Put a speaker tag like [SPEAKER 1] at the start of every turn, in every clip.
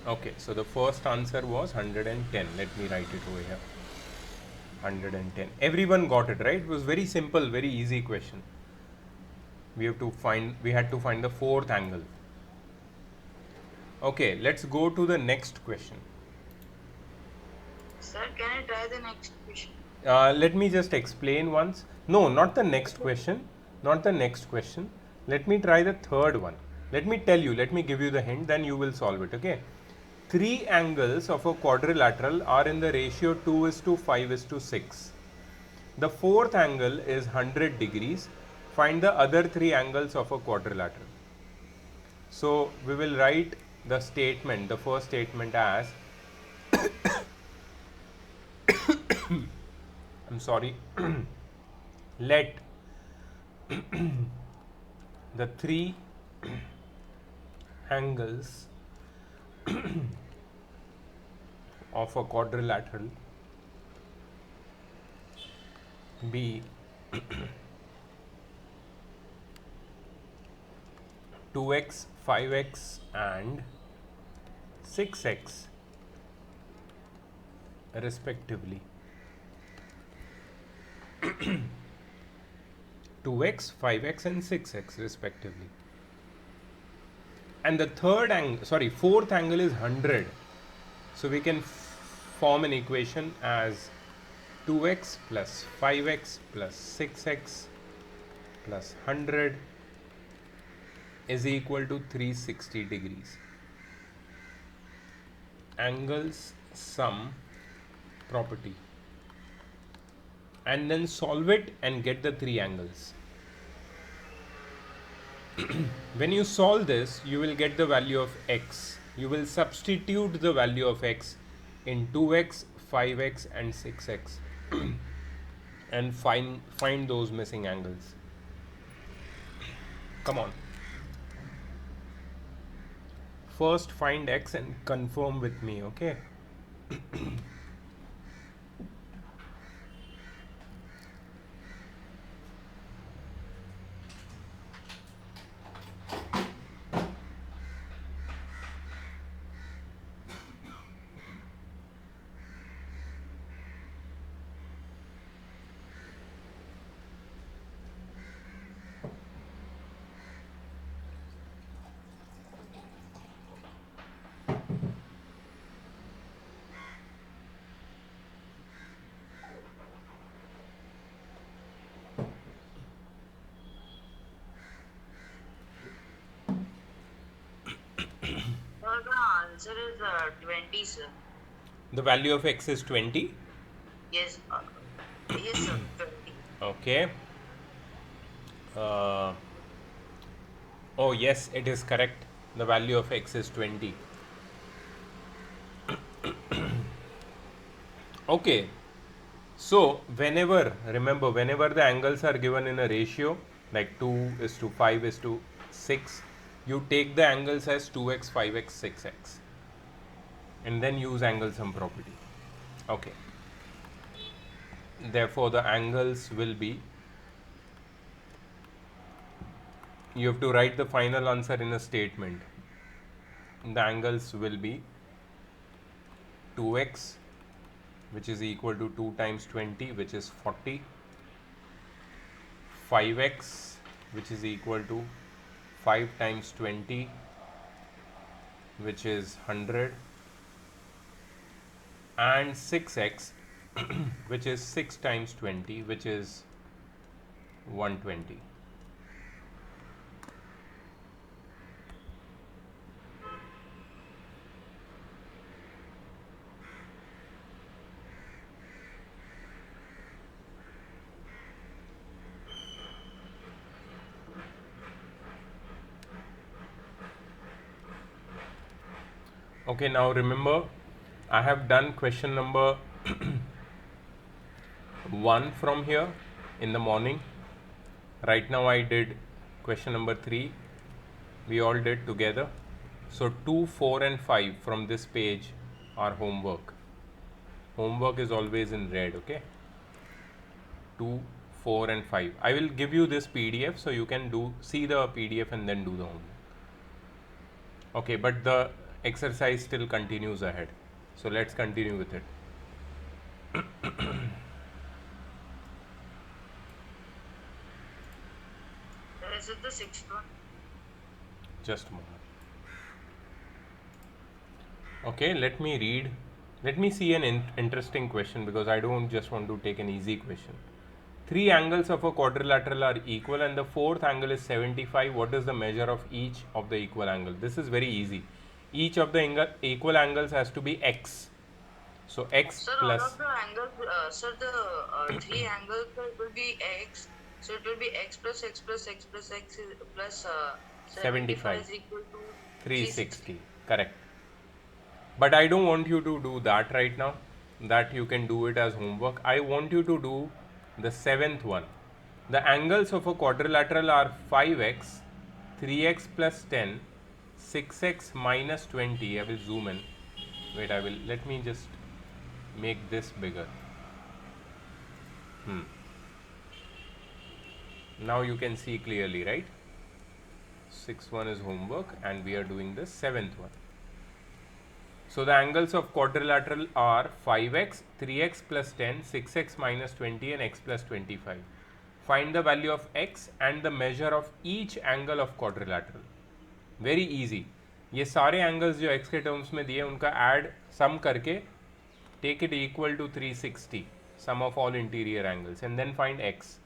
[SPEAKER 1] Okay, so the first answer was 110. Let me write it over here. 110. Everyone got it, right? It was very simple, very easy question. We had to find the fourth angle. Okay, let's go to the next question.
[SPEAKER 2] Sir, can I try the next question?
[SPEAKER 1] Let me just explain once. No, not the next question. Not the next question. Let me try the third one. Let me tell you, let me give you the hint, then you will solve it. Okay. Three angles of a quadrilateral are in the ratio 2 is to 5 is to 6. The fourth angle is 100 degrees. Find the other three angles of a quadrilateral. So we will write the statement, the first statement as, I'm sorry, let the three angles of a quadrilateral be 2x, 5x and 6x respectively. 2x, 5x and 6x respectively. And the fourth angle is 100. So we can form an equation as 2x plus 5x plus 6x plus 100 is equal to 360 degrees. Angles sum property. And then solve it and get the three angles. When you solve this, you will get the value of x. You will substitute the value of x in 2x, 5x and 6x and find those missing angles. Come on. First find x and confirm with me, okay?
[SPEAKER 2] Sir, the answer is 20, sir.
[SPEAKER 1] The value of x is 20.
[SPEAKER 2] Yes, yes, sir, 20.
[SPEAKER 1] Okay. Uh, oh, yes, it is correct. The value of x is 20. Okay. So, remember, whenever the angles are given in a ratio, like 2 is to 5 is to 6, you take the angles as 2x, 5x, 6x, and then use angle sum property. Okay. Therefore, the angles will be, you have to write the final answer in a statement. The angles will be 2x, which is equal to 2 times 20, which is 40, 5x, which is equal to 5 times 20, which is 100, and 6x, which is 6 times 20, which is 120. Okay, now remember, I have done question number 1 from here in the morning. Right now I did question number 3. We all did together. So 2, 4 and 5 from this page are homework. Homework is always in red, okay? 2, 4 and 5. I will give you this PDF so you can see the PDF and then do the homework. Okay, but the exercise still continues ahead. So let's continue with it.
[SPEAKER 2] Is it the sixth one?
[SPEAKER 1] Just a moment. Okay, let me read. Let me see an interesting question, because I don't just want to take an easy question. Three angles of a quadrilateral are equal and the fourth angle is 75. What is the measure of each of the equal angle? This is very easy. Each of the equal angles has to be x. So x
[SPEAKER 2] Sir, all
[SPEAKER 1] plus
[SPEAKER 2] of the angles, sir, the three angles will be x. So it will be x plus x plus x plus x plus 75
[SPEAKER 1] 75,
[SPEAKER 2] is equal to 360.
[SPEAKER 1] 360. Correct. But I don't want you to do that right now. That you can do it as homework. I want you to do the seventh one. The angles of a quadrilateral are 5x, 3x plus 10, 6x minus 20. I will zoom in. Wait, let me just make this bigger. Now you can see clearly, right? 6th one is homework and we are doing the 7th one. So the angles of quadrilateral are 5x, 3x plus 10, 6x minus 20 and x plus 25. Find the value of x and the measure of each angle of quadrilateral. Very easy. ये सारे angles जो x के terms में दिए उनका add sum करके take it equal to 360, sum of all interior angles, and then find x.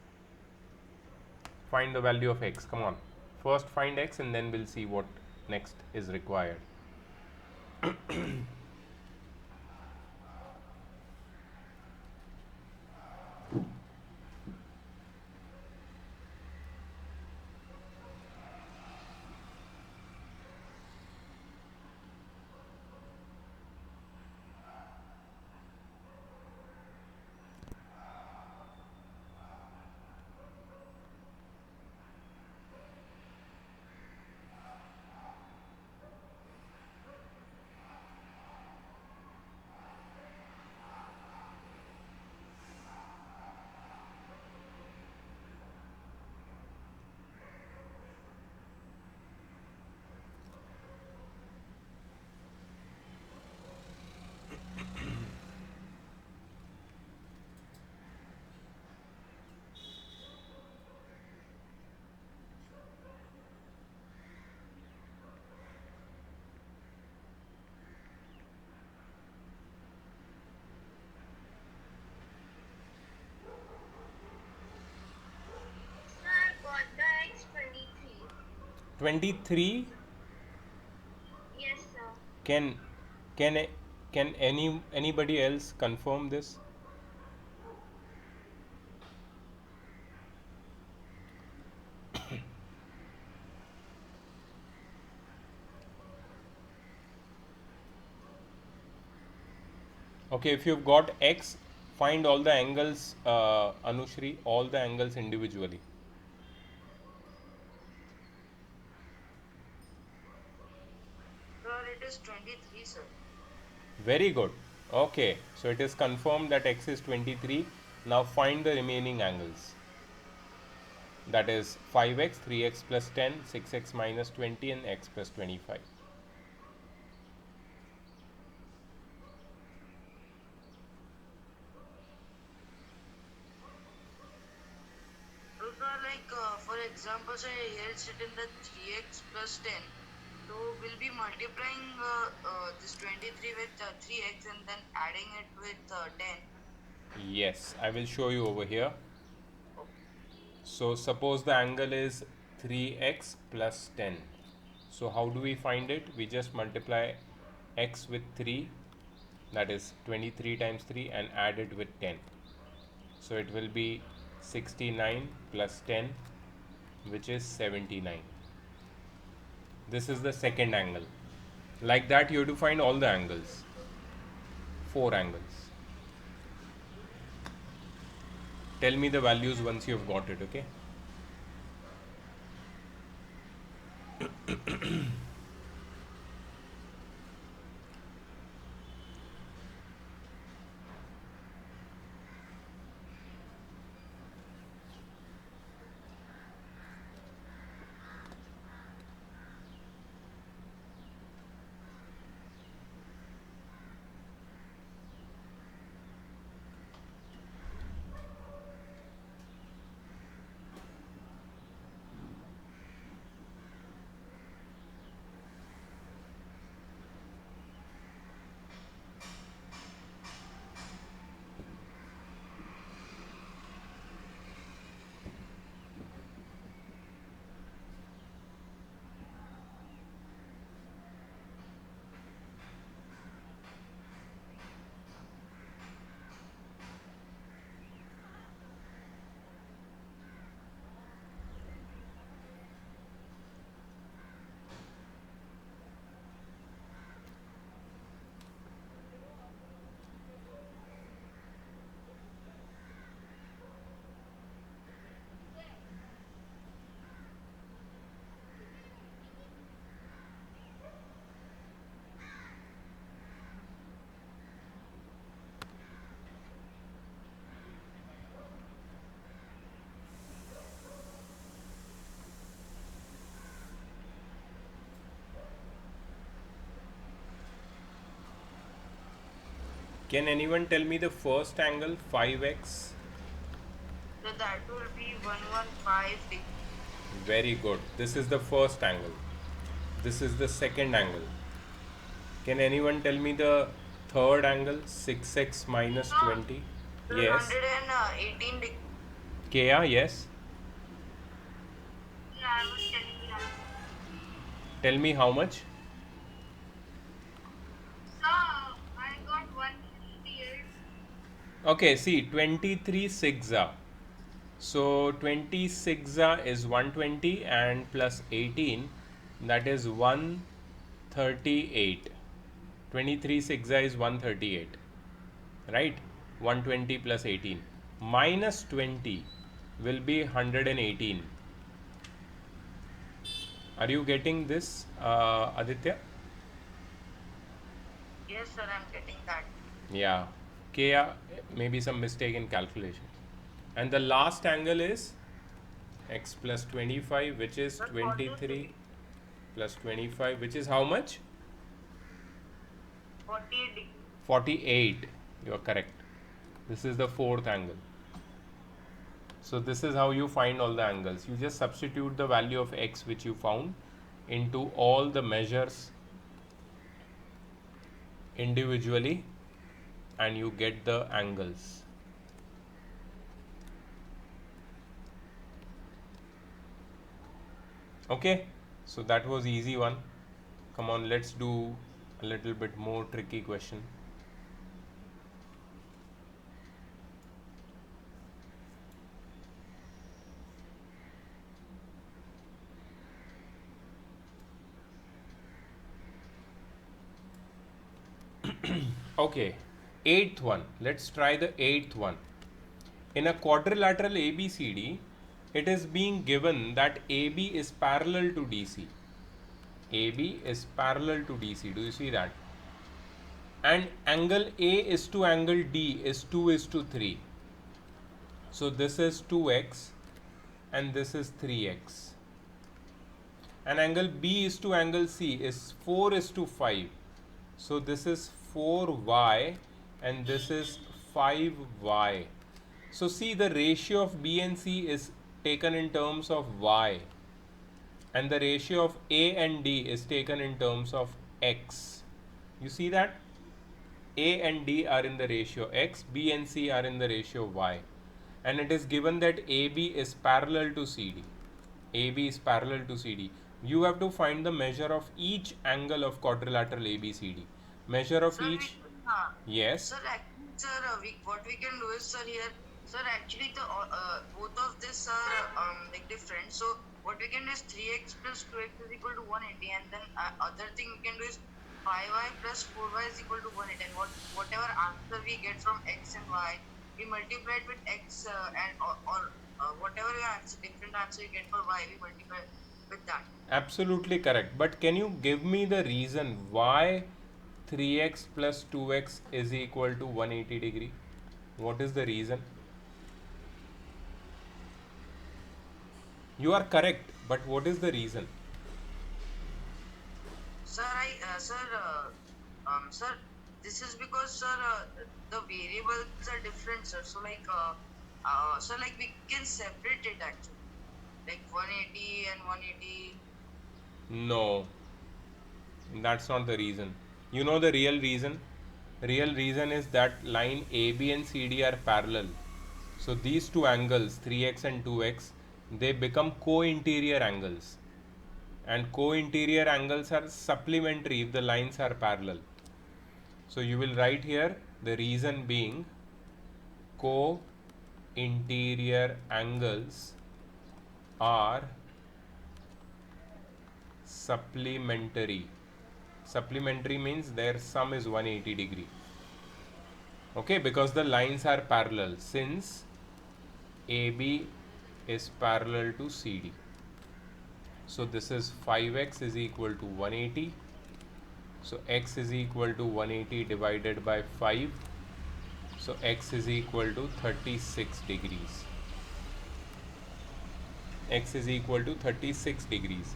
[SPEAKER 1] Find the value of x. Come on. First find x and then we'll see what next is required.
[SPEAKER 3] Sir, I got the X23.
[SPEAKER 1] 23.
[SPEAKER 3] Yes, sir.
[SPEAKER 1] Can can can anybody else confirm this? Okay, if you've got x, find all the angles, Anushri, all the angles individually.
[SPEAKER 2] Sir, it is 23, sir.
[SPEAKER 1] Very good. Okay, so it is confirmed that x is 23. Now find the remaining angles. That is 5x, 3x plus 10, 6x minus 20 and x plus 25.
[SPEAKER 2] So, sir, like, for example, sir, here it's written that 3x plus 10. So we'll be multiplying this 23 with 3x and then adding it with 10.
[SPEAKER 1] Yes, I will show you over here. So suppose the angle is 3x plus 10. So how do we find it? We just multiply x with 3, that is 23 times 3, and add it with 10. So it will be 69 plus 10, which is 79. This is the second angle. Like that you have to find all the angles. 4 angles. Tell me the values once you have got it, okay? Can anyone tell me the first angle? 5x.
[SPEAKER 2] So that will be 115 degree.
[SPEAKER 1] Very good. This is the first angle. This is the second angle. Can anyone tell me the third angle? 6x minus 20. Yes.
[SPEAKER 2] 118 degree.
[SPEAKER 1] Kea, yes.
[SPEAKER 3] Yeah, I was telling you that.
[SPEAKER 1] Tell me how much?
[SPEAKER 3] So, I got 158.
[SPEAKER 1] Okay, see, 23 sixa. So 20 sixa is 120 and plus 18, that is 138. 23 sixa is 138, right? 120 plus 18 minus 20 will be 118. Are you getting this, Aditya?
[SPEAKER 2] Yes, sir, I'm getting that.
[SPEAKER 1] Yeah. Kea, maybe some mistake in calculation. And the last angle is x plus 25, which is
[SPEAKER 2] Sir,
[SPEAKER 1] 23 plus 25, which is how much?
[SPEAKER 2] 48 degree.
[SPEAKER 1] 48. You are correct. This is the fourth angle. So this is how you find all the angles. You just substitute the value of x which you found into all the measures individually and you get the angles. Okay, so that was easy one. Come on, let's do a little bit more tricky question. Okay, eighth one. Let's try the eighth one. In a quadrilateral ABCD, it is being given that AB is parallel to DC. AB is parallel to DC. Do you see that? And angle A is to angle D is 2 is to 3. So this is 2x and this is 3x. And angle B is to angle C is 4 is to 5. So this is 4y and this is 5y. So see, the ratio of B and C is taken in terms of y and the ratio of A and D is taken in terms of x. You see that? A and D are in the ratio x, B and C are in the ratio y. And it is given that AB is parallel to CD. AB is parallel to CD. You have to find the measure of each angle of quadrilateral ABCD. Measure of
[SPEAKER 2] Sir,
[SPEAKER 1] each. Yes.
[SPEAKER 2] Sir, actually, sir, what we can do is, sir, here, sir, actually, the both of this are like different. So what we can do is 3x plus 2x is equal to 180, and then other thing we can do is 5y plus 4y is equal to 180. And whatever answer we get from x and y, we multiply it with x or whatever your answer, different answer you get for y, we multiply with that.
[SPEAKER 1] Absolutely correct. But can you give me the reason why 3x plus 2x is equal to 180 degree? What is the reason? You are correct, but what is the reason?
[SPEAKER 2] Sir, sir, this is because, sir, the variables are different, sir. So, sir, like we can separate it actually, like 180 and 180.
[SPEAKER 1] No, that's not the reason. You know the real reason? Real reason is that line AB and CD are parallel. So these two angles, 3x and 2x, they become co-interior angles. And co-interior angles are supplementary if the lines are parallel. So you will write here the reason being co-interior angles are supplementary. Supplementary means their sum is 180 degree. Okay, because the lines are parallel since AB is parallel to CD. So this is 5x is equal to 180. So x is equal to 180 divided by 5. So x is equal to 36 degrees. X is equal to 36 degrees.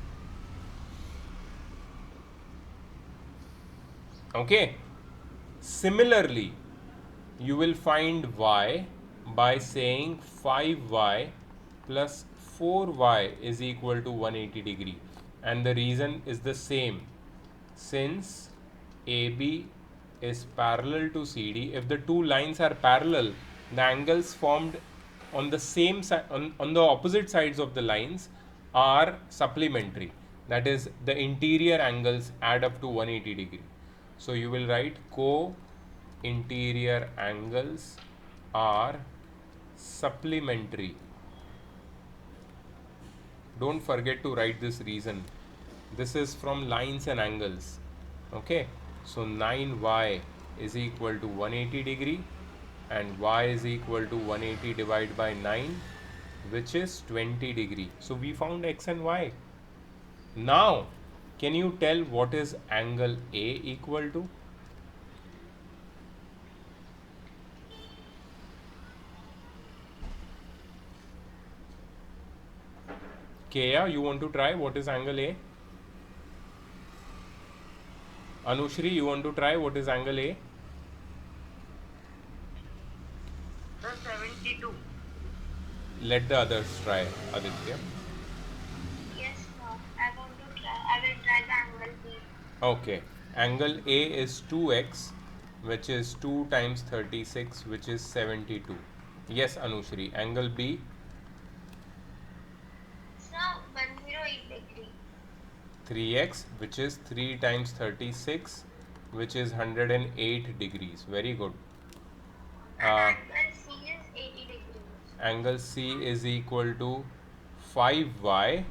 [SPEAKER 1] Okay. Similarly, you will find y by saying 5y plus 4y is equal to 180 degree, and the reason is the same. Since AB is parallel to CD, if the two lines are parallel, the angles formed on the same side, on the opposite sides of the lines are supplementary. That is, the interior angles add up to 180 degree. So you will write co-interior angles are supplementary. Don't forget to write this reason. This is from lines and angles. Okay, so 9y is equal to 180 degree, and y is equal to 180 divided by 9, which is 20 degree. So we found x and y. Now can you tell what is angle A equal to? Kaya, you want to try what is angle A? Anushri, you want to try what is angle A?
[SPEAKER 2] The 72.
[SPEAKER 1] Let the others try, Aditya.
[SPEAKER 3] Yes, sir. I want to try. I will try the angle B.
[SPEAKER 1] Okay, angle A is 2x, which is 2 times 36, which is 72. Yes, Anushri. Angle B,
[SPEAKER 3] Sir, 108 degree.
[SPEAKER 1] 3x, which is 3 times 36, which is 108 degrees. Very good.
[SPEAKER 3] And angle C is 80 degrees.
[SPEAKER 1] Angle C is equal to 5y,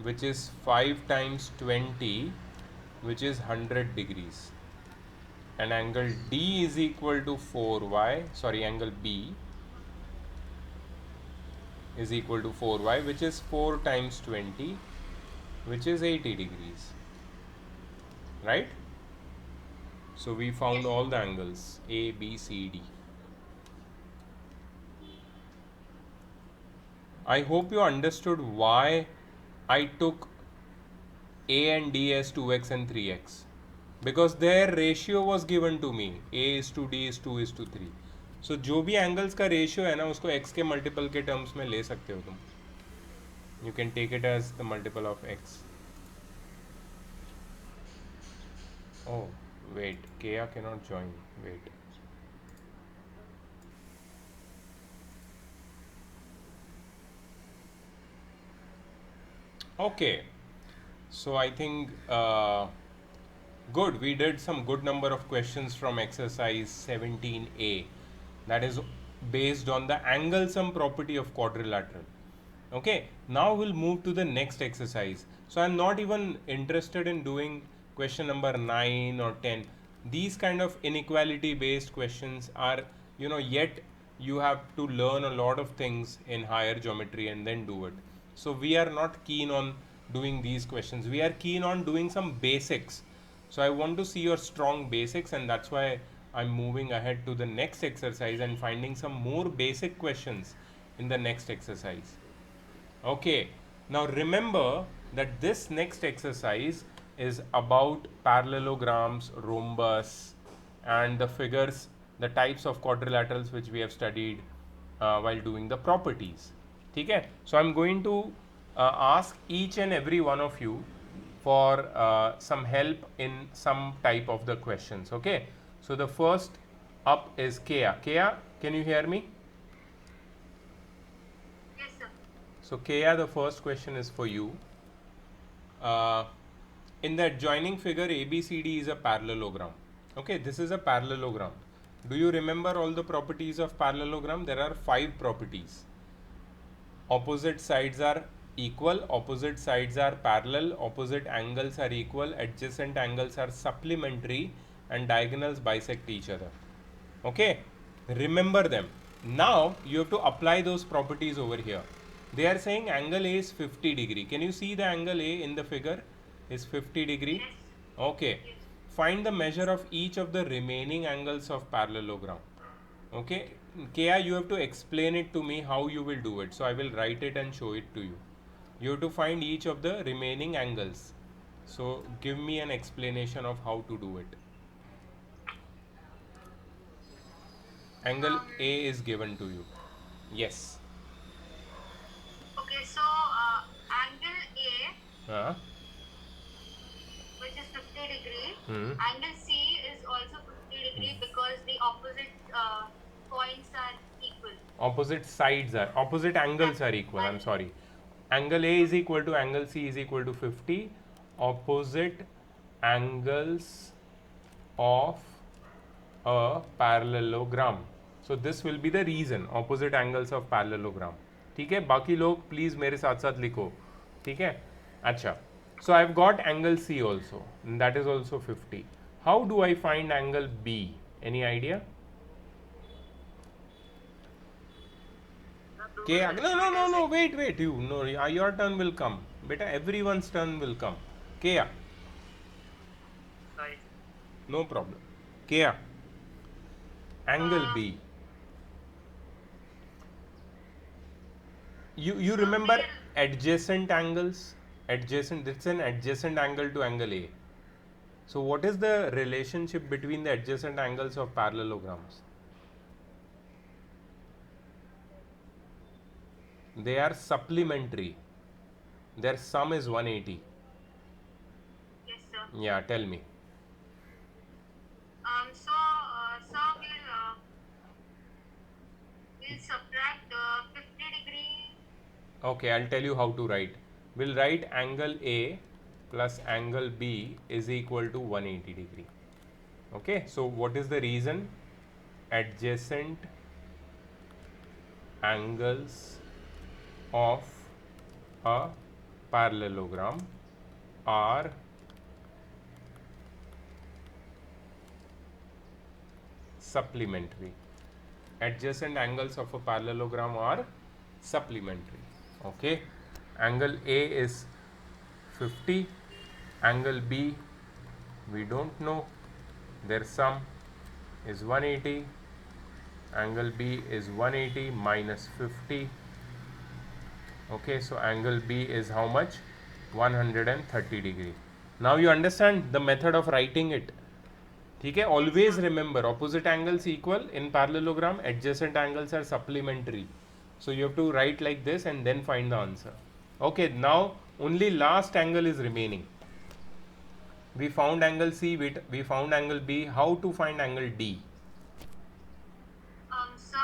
[SPEAKER 1] which is 5 times 20, which is 100 degrees. And angle D is equal to 4y, sorry, angle B is equal to 4y, which is 4 times 20, which is 80 degrees. Right? So we found all the angles A, B, C, D. I hope you understood why I took A and D as 2x and 3x. Because their ratio was given to me. A is to D is 2 is to 3. So जो भी angles का ratio है ना उसको x के multiple के terms में ले सकते हो तुम. You can take it as the multiple of x. Oh, wait. Kea cannot join. Wait. Okay. So I think good. We did some good number of questions from exercise 17A. That is based on the angle sum property of quadrilateral. Okay. Now we'll move to the next exercise. So I'm not even interested in doing question number 9 or 10. These kind of inequality based questions are, yet you have to learn a lot of things in higher geometry and then do it. So we are not keen on doing these questions. We are keen on doing some basics. So I want to see your strong basics, and that's why I'm moving ahead to the next exercise and finding some more basic questions in the next exercise. Okay, now remember that this next exercise is about parallelograms, rhombus, and the figures, the types of quadrilaterals which we have studied while doing the properties. Okay, so I'm going to ask each and every one of you for some help in some type of the questions. Okay, so the first up is Kea. Kea, can you hear me?
[SPEAKER 3] Yes, sir.
[SPEAKER 1] So Kea, the first question is for you. In the adjoining figure, ABCD is a parallelogram. Okay, this is a parallelogram. Do you remember all the properties of parallelogram? There are 5 properties. Opposite sides are equal, opposite sides are parallel, opposite angles are equal, adjacent angles are supplementary, and diagonals bisect each other. Okay, remember them. Now you have to apply those properties over here. They are saying angle A is 50 degree. Can you see the angle A in the figure is 50 degree?
[SPEAKER 3] Yes.
[SPEAKER 1] Okay. Find the measure of each of the remaining angles of parallelogram. Okay. Kea, you have to explain it to me how you will do it. So I will write it and show it to you. You have to find each of the remaining angles. So give me an explanation of how to do it. Angle A is given to you. Yes.
[SPEAKER 3] Okay, so angle A,
[SPEAKER 1] Uh,
[SPEAKER 3] which is 50 degree,
[SPEAKER 1] hmm.
[SPEAKER 3] angle C is also 50 degree because the opposite points are equal.
[SPEAKER 1] Opposite angles are equal. I'm
[SPEAKER 3] And
[SPEAKER 1] sorry. Angle A is equal to angle C is equal to 50. Opposite angles of a parallelogram. So this will be the reason. Opposite angles of parallelogram. ठीक है, बाकी लोग please मेरे साथ साथ लिखो. ठीक है, अच्छा. So I've got angle C also. That is also 50. How do I find angle B? Any idea? Okay, no, wait, you, no, your turn will come. Beta, everyone's turn will come. Kea,
[SPEAKER 4] Sorry.
[SPEAKER 1] no problem. Kea, angle
[SPEAKER 3] uh,
[SPEAKER 1] B. You
[SPEAKER 3] so
[SPEAKER 1] remember
[SPEAKER 3] we'll
[SPEAKER 1] adjacent angles? Adjacent, it's an adjacent angle to angle A. So what is the relationship between the adjacent angles of parallelograms? They are supplementary. Their sum is 180.
[SPEAKER 3] yes, sir.
[SPEAKER 1] Yeah, tell me.
[SPEAKER 3] So we'll subtract 50 degree.
[SPEAKER 1] Okay, I'll tell you how to write. We'll write angle A plus angle B is equal to 180 degree. Okay, so what is the reason? Adjacent angles of a parallelogram are supplementary. Adjacent angles of a parallelogram are supplementary. Okay, angle A is 50, angle B we don't know, their sum is 180, angle B is 180 minus 50. Okay, so angle B is how much? 130 degree. Now you understand the method of writing it. ठीक है, always remember opposite angles equal in parallelogram, adjacent angles are supplementary. So you have to write like this and then find the answer. Okay, now only last angle is remaining. We found angle C, we found angle B. How to find angle D?
[SPEAKER 3] So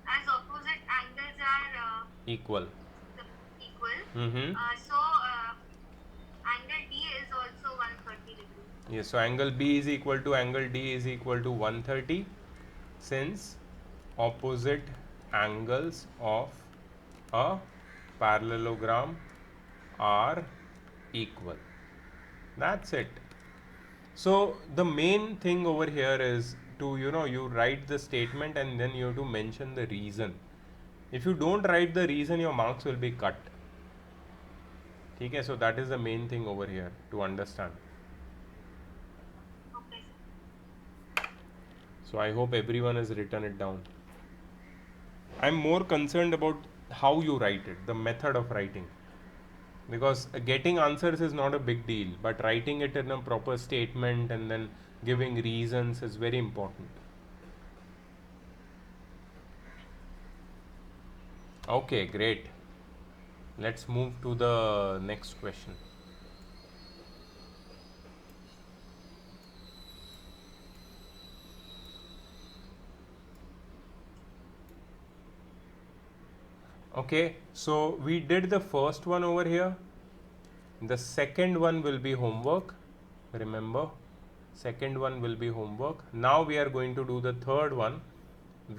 [SPEAKER 3] as opposite angles are
[SPEAKER 1] Equal.
[SPEAKER 3] equal,
[SPEAKER 1] Mm-hmm.
[SPEAKER 3] angle D is also 130 degree.
[SPEAKER 1] Yes, so angle B is equal to angle D is equal to 130 since opposite angles of a parallelogram are equal. That's it. So the main thing over here is to, you write the statement and then you have to mention the reason. If you don't write the reason, your marks will be cut. Okay, so that is the main thing over here to understand.
[SPEAKER 3] Okay.
[SPEAKER 1] So I hope everyone has written it down. I'm more concerned about how you write it, the method of writing. Because getting answers is not a big deal, but writing it in a proper statement and then giving reasons is very important. Okay, great. Let's move to the next question. Okay, so we did the first one over here. The second one will be homework. Remember, second one will be homework. Now we are going to do the third one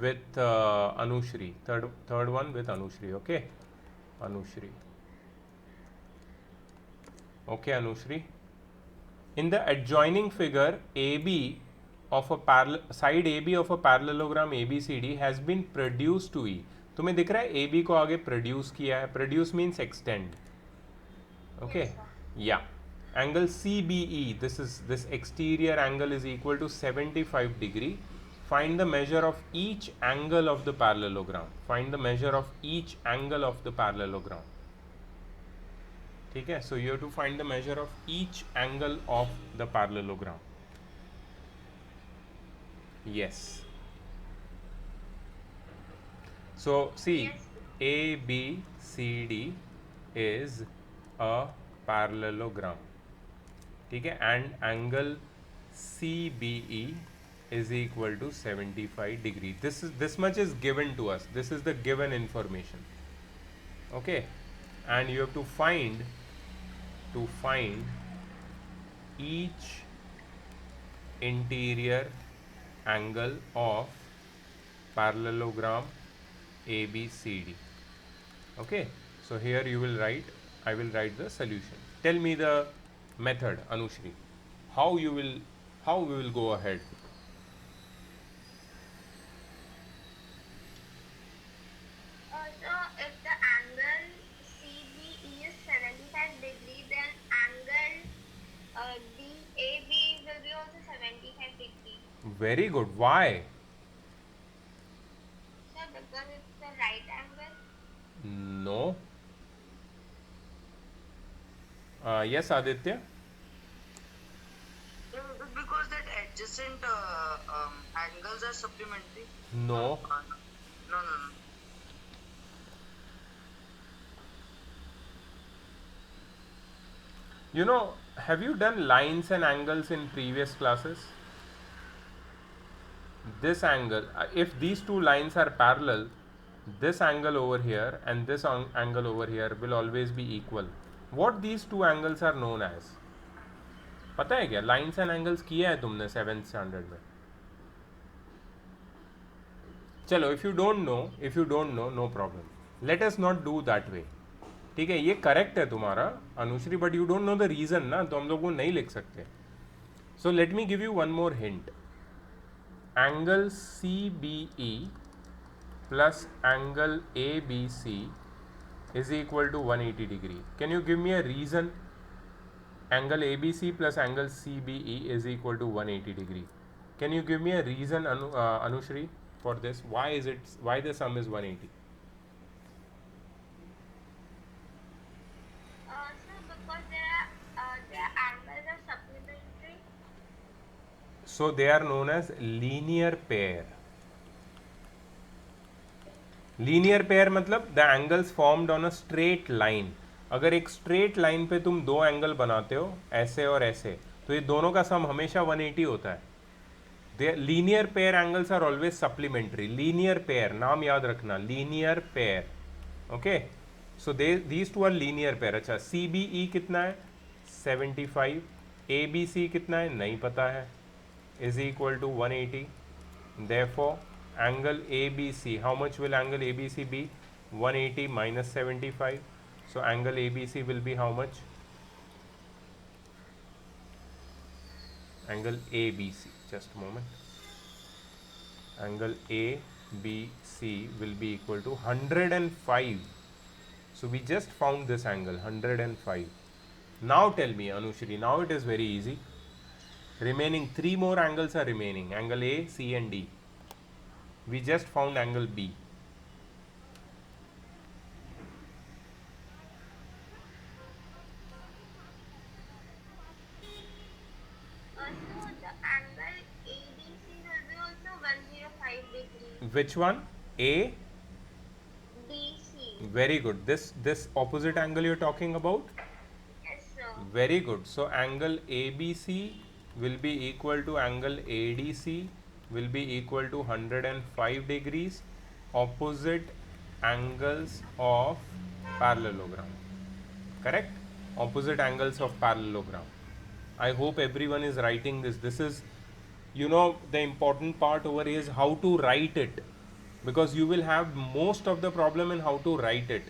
[SPEAKER 1] with Anushri. Third one with Anushri. Okay, Anushri. Okay, Anushri. In the adjoining figure, AB of a side AB of a parallelogram ABCD has been produced to E. तुम्हें दिख रहा है AB को आगे produce किया है. Produce means extend. Okay.
[SPEAKER 3] Yes, sir.
[SPEAKER 1] Yeah. Angle CBE. This exterior angle is equal to 75 degree. Find the measure of each angle of the parallelogram. Find the measure of each angle of the parallelogram. ठीक है, so you have to find the measure of each angle of the parallelogram. Yes. So see,
[SPEAKER 3] Yes.
[SPEAKER 1] ABCD is a parallelogram. ठीक है, and angle CBE is equal to 75 degree. This much is given to us. This is the given information. Okay, and you have to find each interior angle of parallelogram ABCD. Okay, so here you will write, I will write the solution. Tell me the method, Anushri. How we will go ahead?
[SPEAKER 3] So if the angle CBE is 75 degree, then angle DAB will be also 75 degree.
[SPEAKER 1] Very good. Why?
[SPEAKER 3] So because it's the right angle.
[SPEAKER 1] No. Yes, Aditya.
[SPEAKER 2] Because that adjacent angles are supplementary.
[SPEAKER 1] No.
[SPEAKER 2] No.
[SPEAKER 1] You know, have you done lines and angles in previous classes? This angle, if these two lines are parallel, this angle over here and this angle over here will always be equal. What these two angles are known as? पता है क्या? Lines and angles किया है तुमने 7th standard में? चलो, if you don't know, no problem. Let us not do that way. ठीक है, ये करेक्ट है तुम्हारा Anushree, but you don't know the reason ना, तो हम लोग वो नहीं लिख सकते. So let me give you one more hint. Angle CBE plus angle ABC is equal to 180 degree. Can you give me a reason? Angle ABC plus angle CBE is equal to 180 degree. Can you give me a reason, Anushri, for this? Why the sum is 180?
[SPEAKER 3] So because their angles are supplementary.
[SPEAKER 1] So they are known as linear pair. Linear pair मतलब the angles formed on a straight line. अगर एक straight line पे तुम दो angle बनाते हो ऐसे और ऐसे, तो ये दोनों का सम हमेशा 180 होता है. Linear pair angles are always supplementary. Linear pair नाम याद रखना, linear pair. Okay, so these two are linear pair. अच्छा, CBE कितना है? 75. ABC कितना है? नहीं पता है. Is equal to 180. Therefore, angle ABC, how much will angle ABC be? 180 minus 75. So angle ABC will be how much? Angle ABC, just a moment. Angle ABC will be equal to 105. So we just found this angle 105. Now tell me, Anushri, now it is very easy. Remaining 3 more angles are remaining. Angle A, C and D. We just found angle B.
[SPEAKER 3] So the angle ABC will be also 105 degree.
[SPEAKER 1] Which one? A?
[SPEAKER 3] DC.
[SPEAKER 1] Very good. This opposite angle you're talking about?
[SPEAKER 3] Yes, sir.
[SPEAKER 1] Very good. So angle ABC will be equal to angle ADC will be equal to 105 degrees, opposite angles of parallelogram. Correct? Opposite angles of parallelogram. I hope everyone is writing this. This is, the important part over here is how to write it, because you will have most of the problem in how to write it.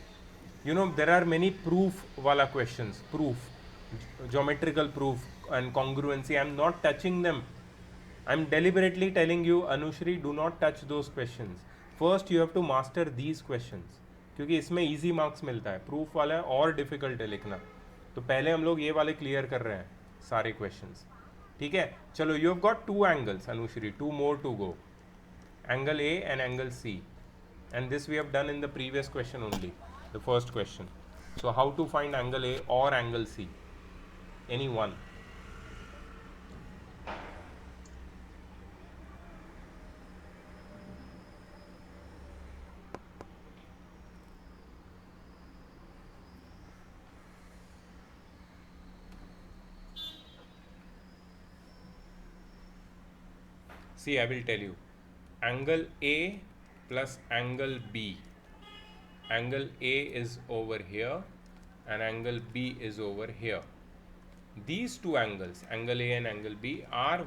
[SPEAKER 1] There are many proof wala questions, geometrical proof and congruency. I'm not touching them. I'm deliberately telling you, Anushri, do not touch those questions. First you have to master these questions, क्योंकि इसमें easy marks मिलता है. Proof वाला है और difficult है लिखना, तो पहले हम लोग ये वाले क्लियर कर रहे हैं सारे क्वेश्चंस. ठीक है, चलो, you have got 2 angles, Anushri, 2 more to go. Angle A and angle C, and this we have done in the previous question only, the first question. So how to find angle A or angle C? Any one? See, I will tell you. Angle A plus angle B. Angle A is over here and angle B is over here. These two angles, angle A and angle B, are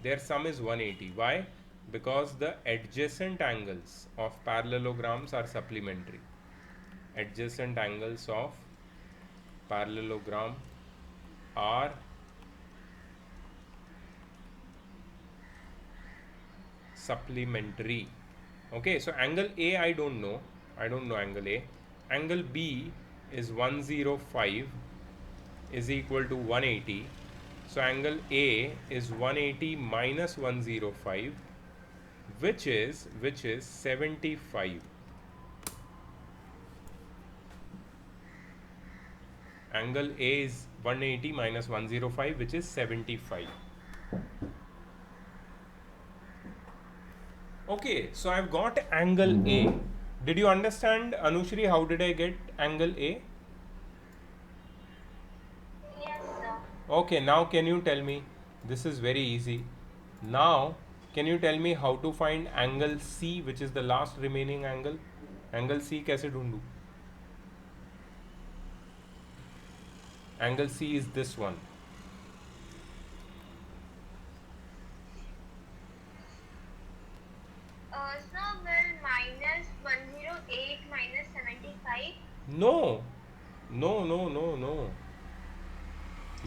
[SPEAKER 1] their sum is 180. Why? Because the adjacent angles of parallelograms are supplementary. Adjacent angles of parallelogram are supplementary. Okay, so angle A I don't know angle A. Angle B is 105 is equal to 180. So angle A is 180 minus 105, which is 75. Angle A is 180 minus 105, which is 75. Okay, so I've got angle A. Did you understand, Anushri, how did I get angle A?
[SPEAKER 3] Yes, sir.
[SPEAKER 1] Okay, now can you tell me, this is very easy. Now, can you tell me how to find angle C, which is the last remaining angle? Angle C कैसे ढूंढूं? Angle C is this one.
[SPEAKER 3] Sir, will minus 108 minus 75?
[SPEAKER 1] No.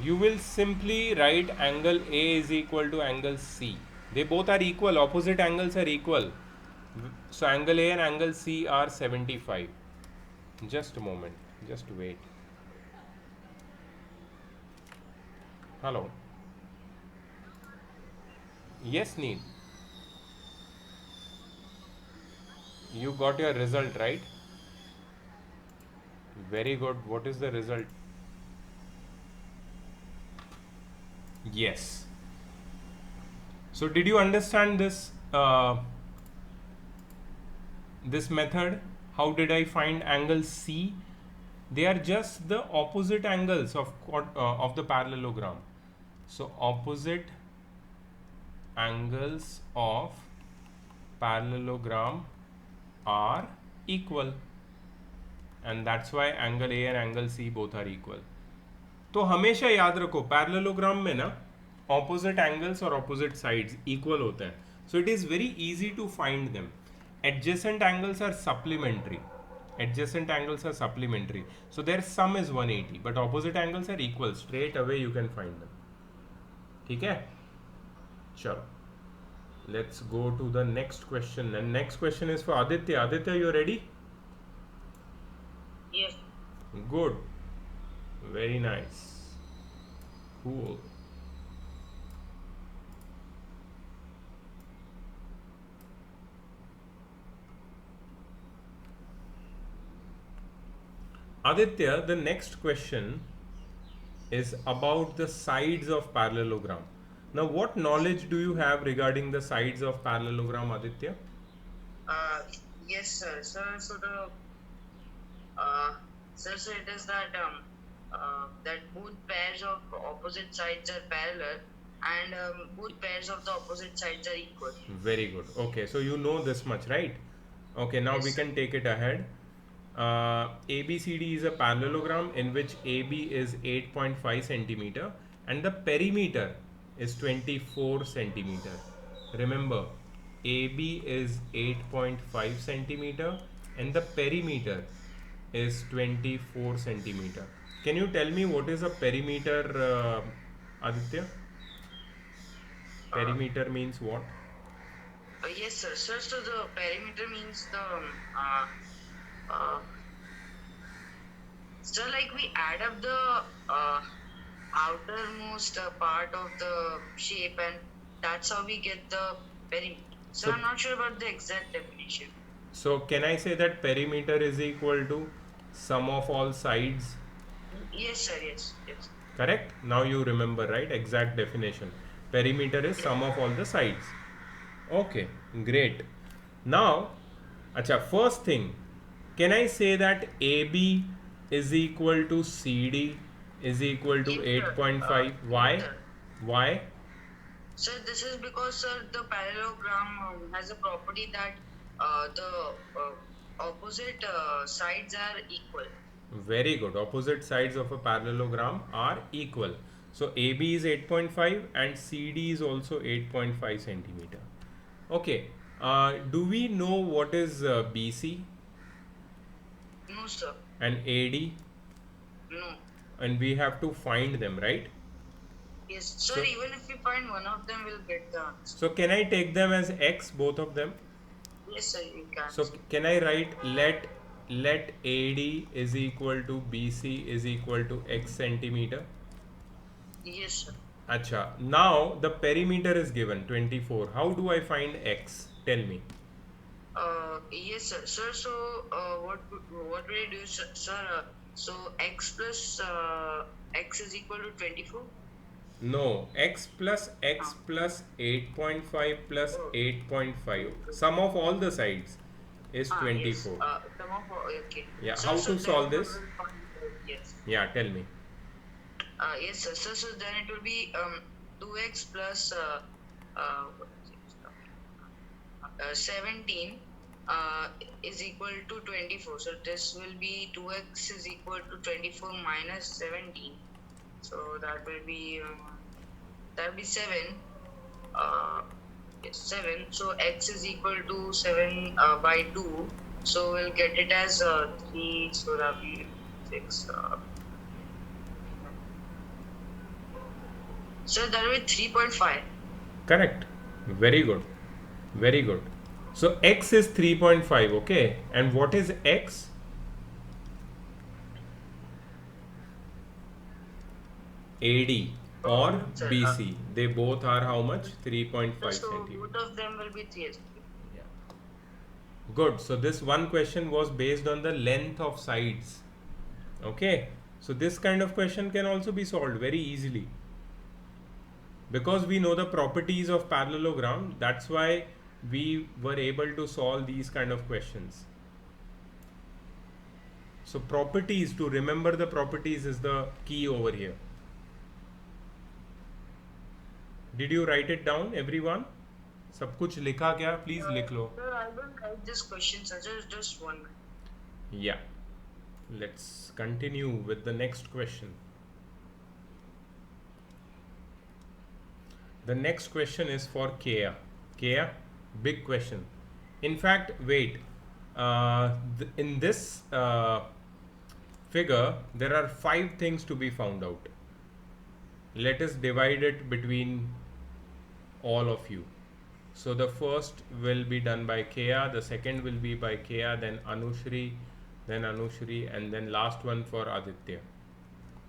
[SPEAKER 1] You will simply write angle A is equal to angle C. They both are equal, opposite angles are equal. So angle A and angle C are 75. Just a moment, just wait. Hello. Yes, Neil. You got your result, right? Very good. What is the result? Yes. So did you understand this this method? How did I find angle C? They are just the opposite angles of the parallelogram. So opposite angles of parallelogram are equal, and that's why angle A and angle C both are equal. तो हमेशा याद रखो parallelogram में ना opposite angles और opposite sides equal होते हैं. So it is very easy to find them. Adjacent angles are supplementary. Adjacent angles are supplementary. So their sum is 180, but opposite angles are equal. Straight away you can find them. ठीक है? चलो. Let's go to the next question. And next question is for Aditya. Aditya, you ready?
[SPEAKER 2] Yes.
[SPEAKER 1] Good. Very nice. Cool. Aditya, the next question is about the sides of parallelogram. Now, what knowledge do you have regarding the sides of parallelogram, Aditya?
[SPEAKER 2] Yes, sir. Sir, so it is that that both pairs of opposite sides are parallel, and both pairs of the opposite sides are equal.
[SPEAKER 1] Very good. Okay, so you know this much, right? Okay, now we
[SPEAKER 2] Yes.
[SPEAKER 1] can take it ahead. ABCD is a parallelogram in which AB is 8.5 centimeter and the perimeter is 24 centimeter. Remember, AB is 8.5 centimeter and the perimeter is 24 centimeter. Can you tell me what is a perimeter, Aditya? Perimeter means what?
[SPEAKER 2] Yes, sir. Sir, so the perimeter means the so like we add up the outermost part of the shape, and that's how we get the perimeter. So
[SPEAKER 1] So-
[SPEAKER 2] I'm not sure about the exact definition.
[SPEAKER 1] So can I say that perimeter is equal to sum of all sides?
[SPEAKER 2] Yes, sir. Yes. Yes.
[SPEAKER 1] Correct? Now you remember, right? Exact definition. Perimeter is sum of all the sides. Okay, great. Now, acha, first thing, can I say that AB is equal to CD is equal to
[SPEAKER 2] Yes, sir.
[SPEAKER 1] 8.5? Why?
[SPEAKER 2] Yes, sir.
[SPEAKER 1] Why?
[SPEAKER 2] Sir, this is because, sir, the parallelogram has a property that the opposite sides are equal.
[SPEAKER 1] Very good. Opposite sides of a parallelogram are equal. So AB is 8.5 and CD is also 8.5 centimeter. Okay. Do we know what is BC
[SPEAKER 2] No, sir.
[SPEAKER 1] and AD?
[SPEAKER 2] No.
[SPEAKER 1] And we have to find them, right?
[SPEAKER 2] Yes, sir.
[SPEAKER 1] So-
[SPEAKER 2] Even if we find one of them, we'll get the answer.
[SPEAKER 1] So can I take them as X, both of them?
[SPEAKER 2] Yes, sir. You can.
[SPEAKER 1] So can I write let AD is equal to BC is equal to X centimeter?
[SPEAKER 2] Yes, sir.
[SPEAKER 1] Acha. Now the perimeter is given 24. How do I find X? Tell me.
[SPEAKER 2] Yes, sir. Sir, so what will you do, sir? So x plus x is equal to 24.
[SPEAKER 1] No, X plus 8.5 plus 8.5. Sum of all the sides is 24.
[SPEAKER 2] Yes. Sum of okay.
[SPEAKER 1] Yeah,
[SPEAKER 2] Sir,
[SPEAKER 1] how
[SPEAKER 2] so
[SPEAKER 1] to
[SPEAKER 2] then
[SPEAKER 1] solve
[SPEAKER 2] we
[SPEAKER 1] this?
[SPEAKER 2] will find, yes.
[SPEAKER 1] Yeah, tell me.
[SPEAKER 2] Yes, sir. So then it will be 2x plus what is it? 17 is equal to 24. So this will be 2x is equal to 24 minus 17. So that will be 7. Yes, 7. So x is equal to 7 by 2. So we'll get it as 3. So that will be 6. So that will be 3.5.
[SPEAKER 1] Correct. Very good. Very good. So X is 3.5, okay? And what is X? AD or
[SPEAKER 2] Sir,
[SPEAKER 1] BC. They both are how much? 3.5
[SPEAKER 2] So
[SPEAKER 1] centimeter.
[SPEAKER 2] both of them will be 3.
[SPEAKER 1] Yeah. Good. So this one question was based on the length of sides. Okay. So this kind of question can also be solved very easily. Because we know the properties of parallelogram, that's why we were able to solve these kind of questions. So properties, to remember the properties is the key over here. Did you write it down, everyone? सब कुछ लिखा क्या? Please लिख लो.
[SPEAKER 2] Sir, I don't write this question, sir. Just one minute.
[SPEAKER 1] Yeah. Let's continue with the next question. The next question is for Kea. Kea, big question. In fact, wait. In this figure, there are 5 things to be found out. Let us divide it between all of you. So the first will be done by Kea, the second will be by Kea, then Anushri, and then last one for Aditya.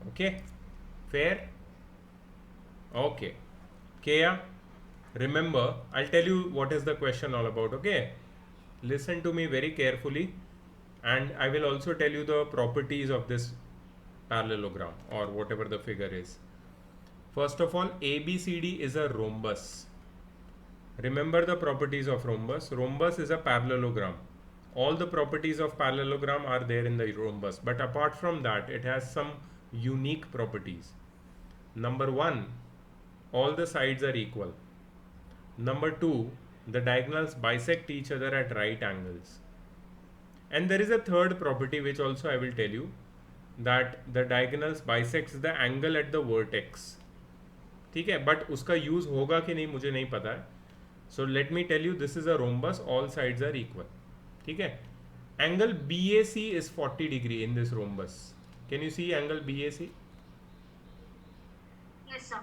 [SPEAKER 1] Okay? Fair? Okay. Kea, remember, I'll tell you what is the question all about, okay? Listen to me very carefully, and I will also tell you the properties of this parallelogram or whatever the figure is. First of all, ABCD is a rhombus. Remember the properties of rhombus. Rhombus is a parallelogram. All the properties of parallelogram are there in the rhombus, but apart from that, it has some unique properties. Number 1, all the sides are equal. Number 2, the diagonals bisect each other at right angles. And there is a third property which also I will tell you, that the diagonals bisects the angle at the vertex. ठीक है, but उसका use होगा कि नहीं मुझे नहीं पता है. So let me tell you, this is a rhombus, all sides are equal. ठीक है. Angle BAC is 40 degree in this rhombus. Can you see angle BAC?
[SPEAKER 3] Yes, sir.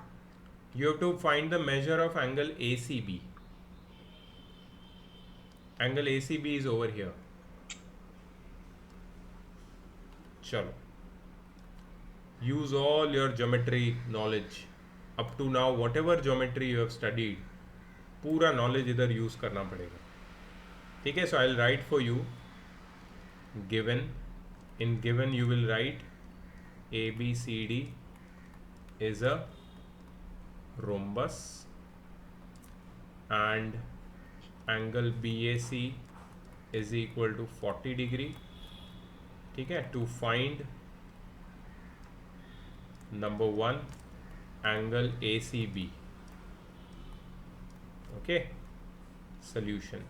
[SPEAKER 1] You have to find the measure of angle ACB. Angle ACB is over here. Chalo. Use all your geometry knowledge. Up to now, whatever geometry you have studied, पूरा knowledge इधर use करना पड़ेगा. ठीक है, so I'll write for you. Given, in given you will write ABCD is a rhombus and angle BAC is equal to 40 degree. ठीक है, to find number 1 angle ACB. Okay, solution.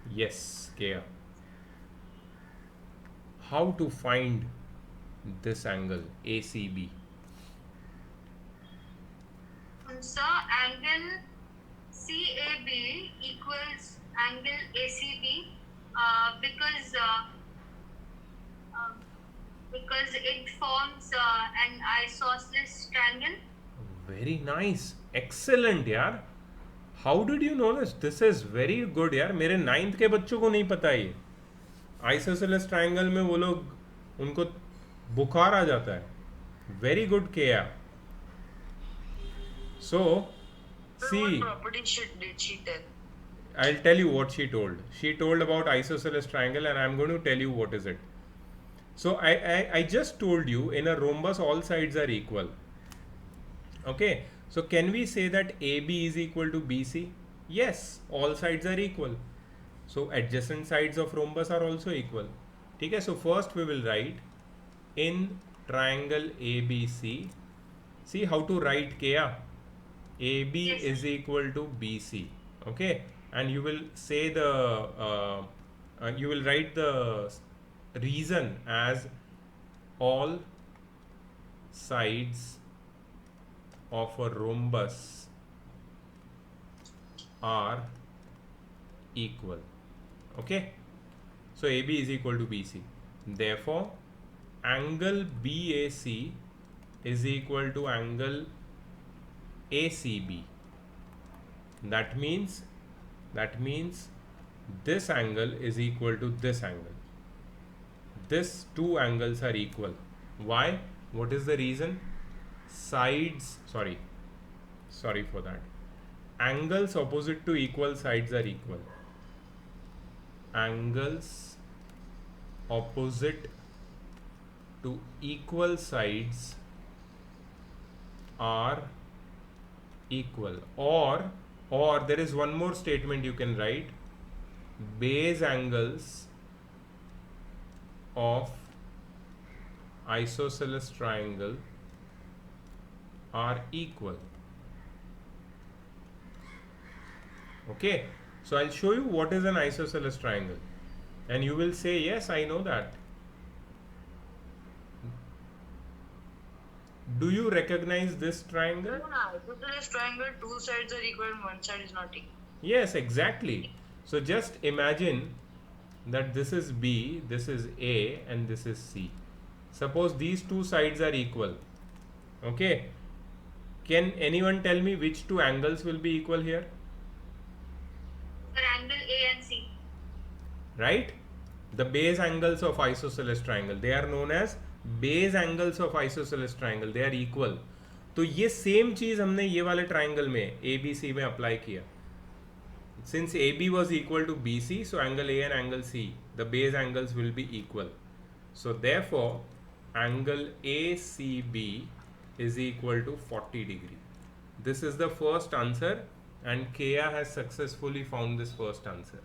[SPEAKER 1] Yes, Kea. How to find this angle ACB?
[SPEAKER 3] So angle CAB equals angle ACB um, because it forms an isosceles triangle.
[SPEAKER 1] Very nice, excellent यार. How did you know this? This is very good यार. मेरे 9th के बच्चों को नहीं पता ये. Isosceles triangle में वो लोग उनको बुखार आ जाता है. वेरी गुड किया. सो
[SPEAKER 2] Sir,
[SPEAKER 1] C,
[SPEAKER 2] what property did she tell?
[SPEAKER 1] I'll tell you what she told. She told about isosceles triangle, and I'm going to tell you what is it. So I just told you in a rhombus all sides are equal. Okay. So can we say that AB is equal to BC? Yes, all sides are equal. So adjacent sides of rhombus are also equal. Okay. So first we will write in triangle ABC. See how to write Kea. AB
[SPEAKER 3] Yes.
[SPEAKER 1] is equal to BC. Okay, and you will say you will write the reason as all sides of a rhombus are equal. Okay, so AB is equal to BC. Therefore, angle BAC is equal to angle ACB. That means this angle is equal to this angle. These two angles are equal. Why? What is the reason? Sides, sorry for that. Angles opposite to equal sides are equal. Angles opposite to equal sides are equal. Or there is one more statement you can write: base angles of isosceles triangle are equal. Okay, so I'll show you what is an isosceles triangle, and you will say, yes, I know that. Do you recognize this triangle?
[SPEAKER 2] Isosceles triangle, two sides are equal and one side is not equal.
[SPEAKER 1] Yes, exactly. So just imagine that this is B, this is A, and this is C. Suppose these two sides are equal. Okay. Can anyone tell me which two angles will be equal here?
[SPEAKER 3] For angle A and C.
[SPEAKER 1] Right? The base angles of isosceles triangle. They are known as base angles of isosceles triangle. They are equal. तो ये same चीज हमने ये वाले triangle में ABC में apply किया. Since AB was equal to BC, so angle A and angle C, the base angles will be equal. So therefore, angle ACB is equal to 40 degree. This is the first answer, and Kea has successfully found this first answer.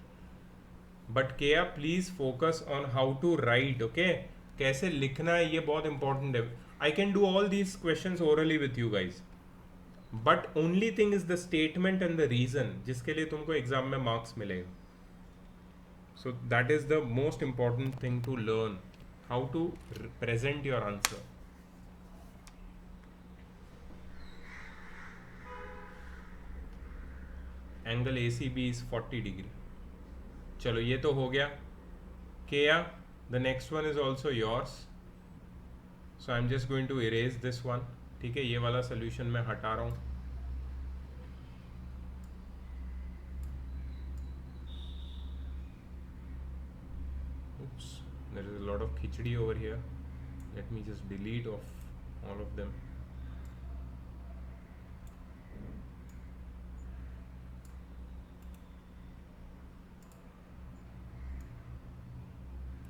[SPEAKER 1] But Kea, please focus on how to write. Okay, कैसे लिखना है ये बहुत important है. I can do all these questions orally with you guys. But only thing is the statement and the reason जिसके लिए तुमको exam में मार्क्स मिलेगा. So that is the most important thing to learn, how to present your answer. Angle A C B is 40 degree. चलो ये तो हो गया. केया, the next one is also yours. So I am just going to erase this one. ठीक है, ये वाला सोल्यूशन मैं हटा रहा हूँ. Oops, there is a lot of khichdi over here. Let me just delete off all of them.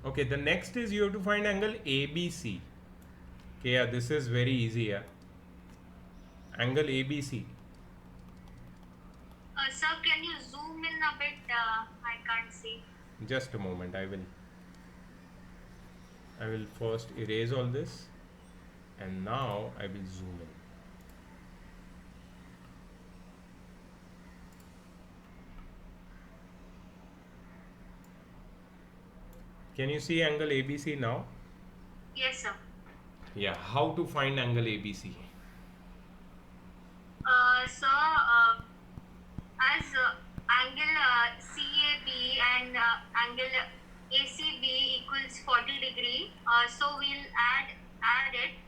[SPEAKER 1] Okay, the next is you have to find angle ABC. Okay, yeah, this is very easy. Yeah. Angle ABC.
[SPEAKER 3] Sir, can you zoom in a bit? I can't see.
[SPEAKER 1] Just a moment. I will first erase all this, and now I will zoom in. Can you see angle ABC now?
[SPEAKER 3] Yes, sir.
[SPEAKER 1] Yeah. How to find angle ABC?
[SPEAKER 3] So, as angle CAB and angle ACB equals 40 degree, so we'll add it.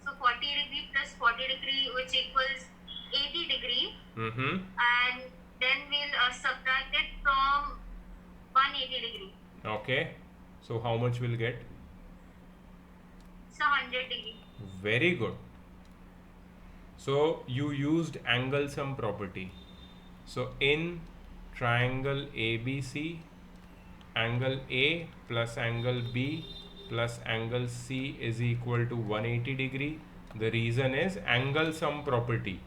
[SPEAKER 3] So 40 degree plus 40 degree, which equals 80 degree,
[SPEAKER 1] Mm-hmm.
[SPEAKER 3] and then we'll subtract it from 180 degree.
[SPEAKER 1] Okay. So how much we'll get?
[SPEAKER 3] So 100 degree.
[SPEAKER 1] Very good. So you used angle sum property. So in triangle ABC, angle A plus angle B plus angle C is equal to 180 degree. The reason is angle sum property.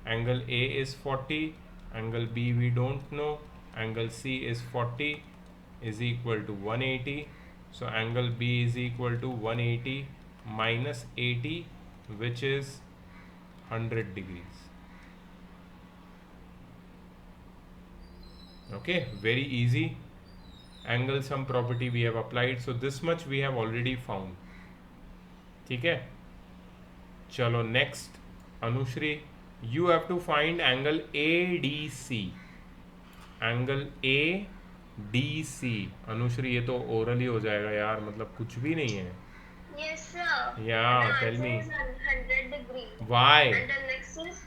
[SPEAKER 1] Angle A is 40, angle B we don't know, angle C is 40 is equal to 180. So angle B is equal to 180 minus 80, which is 100 degrees. Okay, very easy. Angle sum property we have applied, so this much we have already found. ठीक है, चलो next, Anushri, you have to find angle ADC. Angle ADC. Anushri, ये तो orally हो जाएगा यार, मतलब कुछ भी नहीं है.
[SPEAKER 4] Yes, sir.
[SPEAKER 1] Yeah,
[SPEAKER 4] The
[SPEAKER 1] tell
[SPEAKER 4] answer
[SPEAKER 1] me.
[SPEAKER 4] is 100 degree.
[SPEAKER 1] Why?
[SPEAKER 4] And the next is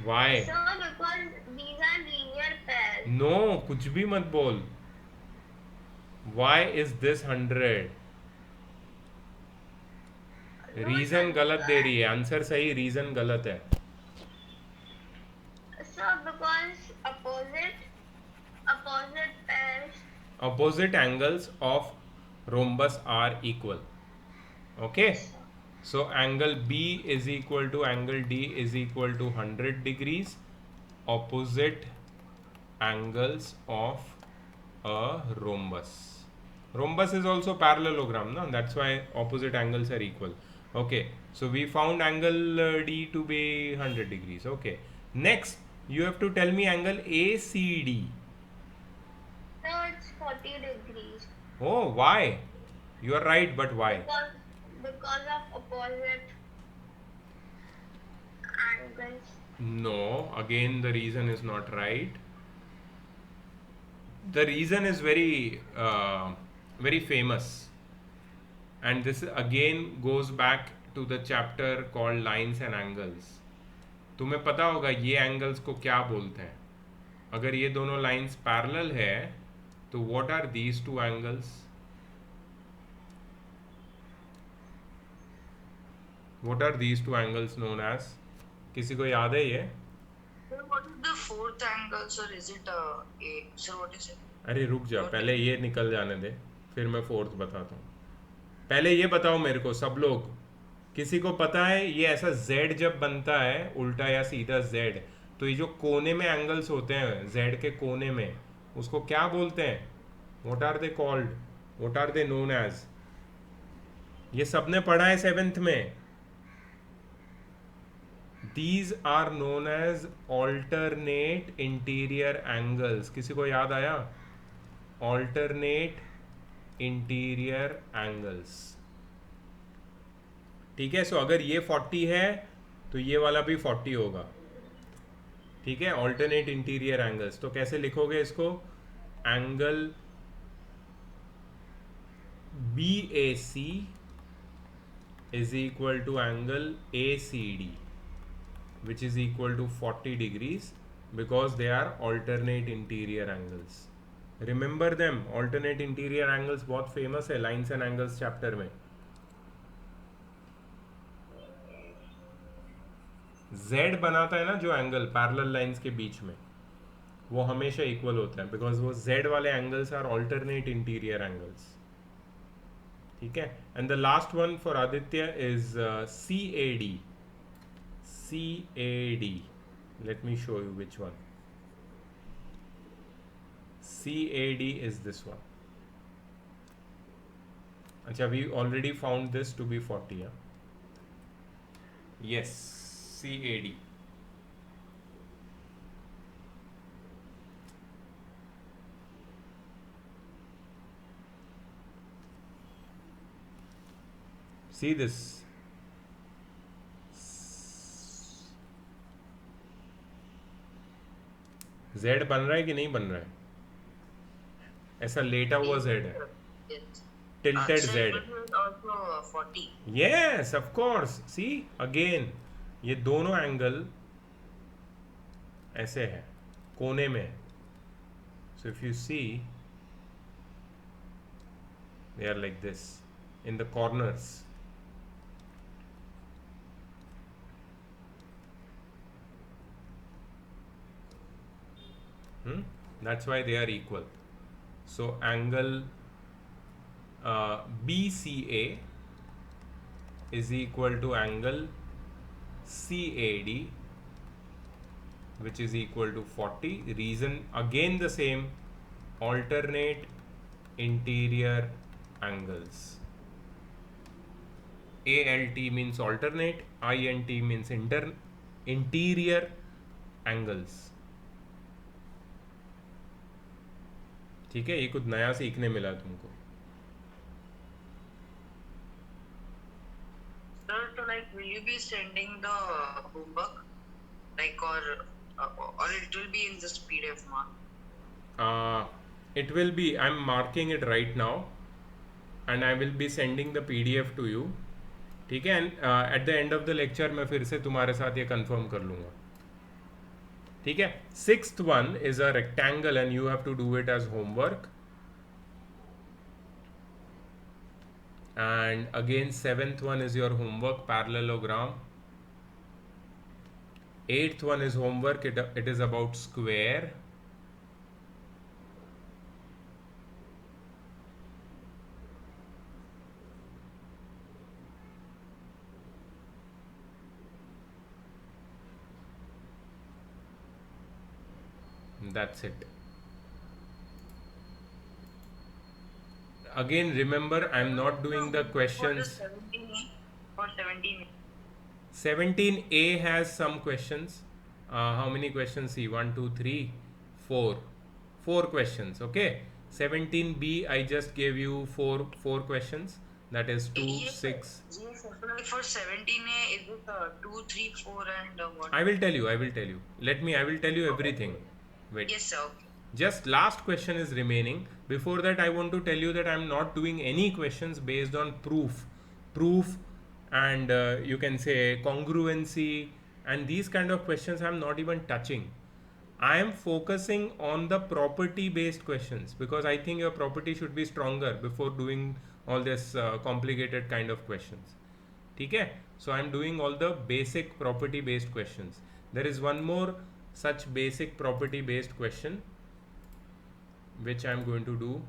[SPEAKER 1] Why?
[SPEAKER 4] sir, because these are linear pairs.
[SPEAKER 1] No, कुछ भी मत बोल. Why is this 100? रीजन गलत दे रही है, आंसर सही, रीजन गलत है.
[SPEAKER 4] Sir, because opposite pairs.
[SPEAKER 1] Opposite angles of rhombus are equal. Okay, so angle B is equal to angle D is equal to 100 degrees. Opposite angles of a rhombus. Rhombus is also parallelogram, no? That's why opposite angles are equal. Okay, so we found angle D to be 100 degrees. Okay, next you have to tell me angle ACD.
[SPEAKER 4] So it's 40 degrees.
[SPEAKER 1] Oh, why? You are right, but why?
[SPEAKER 4] Because of opposite angles.
[SPEAKER 1] No, again the reason is not right. The reason is very famous, and this again goes back to the chapter called lines and angles. तुम्हें पता होगा ये angles को क्या बोलते हैं. अगर ये दोनों लाइंस पैरेलल है तो what are these two angles? What are these two angles known as? किसी को याद है ये?
[SPEAKER 2] Sir, what is the fourth angle, sir? Is it A? Sir, what is it?
[SPEAKER 1] अरे रुक जा, पहले ये निकल जाने दे, फिर मैं फोर्थ बताता हूँ. पहले ये बताओ मेरे को सब लोग, किसी को पता है ये ऐसा Z जब बनता है उल्टा या सीधा Z, तो ये जो कोने में एंगल्स होते हैं Z के कोने में, उसको क्या बोलते हैं? What are they called? What are they known as? ये सबने पढ़ा है 7th में. These are known as alternate interior angles. किसी को याद आया? Alternate interior angles. ठीक है, सो अगर ये 40 है तो ये वाला भी 40 होगा. ठीक है, alternate interior angles. तो कैसे लिखोगे इसको? Angle BAC is equal to angle ACD, which is equal to 40 degrees because they are alternate interior angles. Remember them, alternate interior angles बहुत famous है lines and angles chapter में. Z बनाता है ना जो एंगल पैरेलल लाइंस के बीच में, वो हमेशा इक्वल होता है बिकॉज वो Z वाले angles are alternate interior angles. ठीक है, and the last one for Aditya is CAD. CAD. Let me show you which one. CAD is this one. अच्छा, we already found this to be 40. Yeah? Yes, CAD. see this, z बन रहा है कि नहीं बन रहा है? ऐसा लेटा हुआ z है,
[SPEAKER 2] Yes.
[SPEAKER 1] tilted
[SPEAKER 2] So
[SPEAKER 1] z.
[SPEAKER 2] it will be also 40.
[SPEAKER 1] Yes, of course. See again, ये दोनों एंगल ऐसे है, कोने में. So if you see, they are like this in the corners. That's why they are equal. So angle BCA is equal to angle CAD, which is equal to 40. Reason again the same, alternate interior angles. ALT means alternate, INT means interior angles. ठीक है, ये कुछ नया सीखने मिला तुमको.
[SPEAKER 2] Sir, so like, will you be sending the homework, like, or it will be in this PDF mark?
[SPEAKER 1] It will be, I'm marking it right now and I will be sending the PDF to you. ठीक है, and at the end of the lecture मैं फिर से तुम्हारे साथ ये confirm कर लूँगा. ठीक है. Sixth one is a rectangle and you have to do it as homework. And again seventh one is your homework, parallelogram. Eighth one is homework, it is about square. That's it. Again remember, I'm not doing the questions.
[SPEAKER 2] For 17A.
[SPEAKER 1] 17A has some questions. How many questions? See, 1 2 3 4 questions. Okay. 17B I just gave you four questions, that is 2
[SPEAKER 2] Yes,
[SPEAKER 1] 6.
[SPEAKER 2] yes, sir. So like for 17A, is it 2, 3, 4 and what?
[SPEAKER 1] I will tell you. I will tell you everything. Wait.
[SPEAKER 2] Yes, sir. Okay.
[SPEAKER 1] Just last question is remaining. Before that, I want to tell you that I am not doing any questions based on proof, and you can say congruency, and these kind of questions I am not even touching. I am focusing on the property based questions because I think your property should be stronger before doing all this complicated kind of questions. ठीक है? So I am doing all the basic property based questions. There is one more such basic property based question which I am going to do.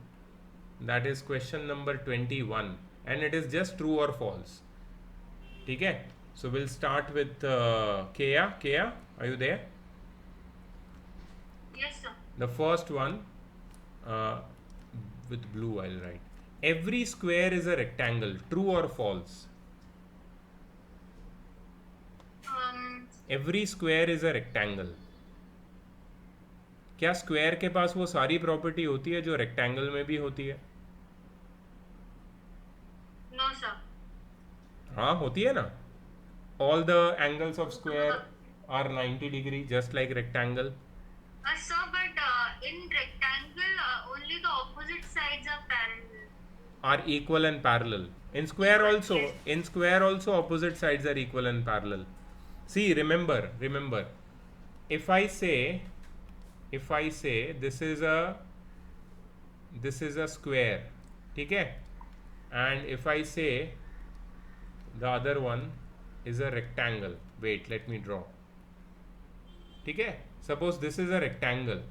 [SPEAKER 1] That is question number 21 and it is just true or false. ठीक है? So we'll start with Kea. Kea, are you there?
[SPEAKER 3] Yes, sir.
[SPEAKER 1] The first one with blue I'll write. Every square is a rectangle. True or false? Every square is a rectangle. क्या square के पास वो सारी property होती है जो rectangle में भी होती है?
[SPEAKER 3] No, sir.
[SPEAKER 1] हाँ, होती है ना. All the angles of square are 90 degree just like rectangle.
[SPEAKER 3] Sir, but in rectangle, only the opposite sides are parallel.
[SPEAKER 1] Are equal and parallel. In square also opposite sides are equal and parallel. See, remember, if I say this is a square, ठीक है, and if I say the other one is a rectangle, wait, let me draw, ठीक है, suppose this is a rectangle,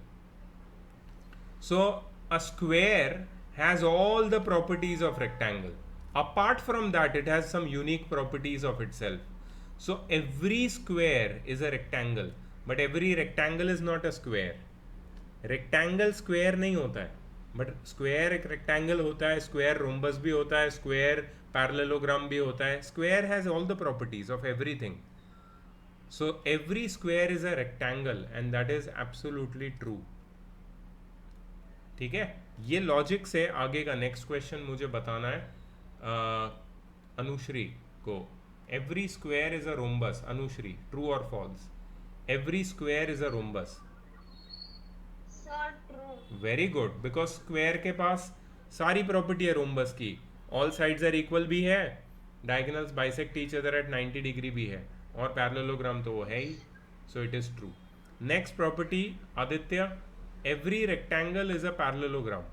[SPEAKER 1] so a square has all the properties of rectangle. Apart from that, it has some unique properties of itself. So every square is a rectangle, but every rectangle is not a square. Rectangle square नहीं होता है, but square एक rectangle होता है, square rhombus भी होता है, square parallelogram भी होता है. Square has all the properties of everything. So every square is a rectangle and that is absolutely true. ठीक है, ये लॉजिक से आगे का नेक्स्ट क्वेश्चन मुझे बताना है. Anushri को. Every square is a rhombus. Anushri, true or false? Every square is a rhombus.
[SPEAKER 4] Sir, true.
[SPEAKER 1] Very good, because square के पास सारी प्रॉपर्टी है रोम्बस की. ऑल साइड्स आर इक्वल भी है, diagonals bisect each other at 90 degree भी है, और parallelogram तो वो है ही. So it is true. Next property Aditya, every rectangle is a parallelogram.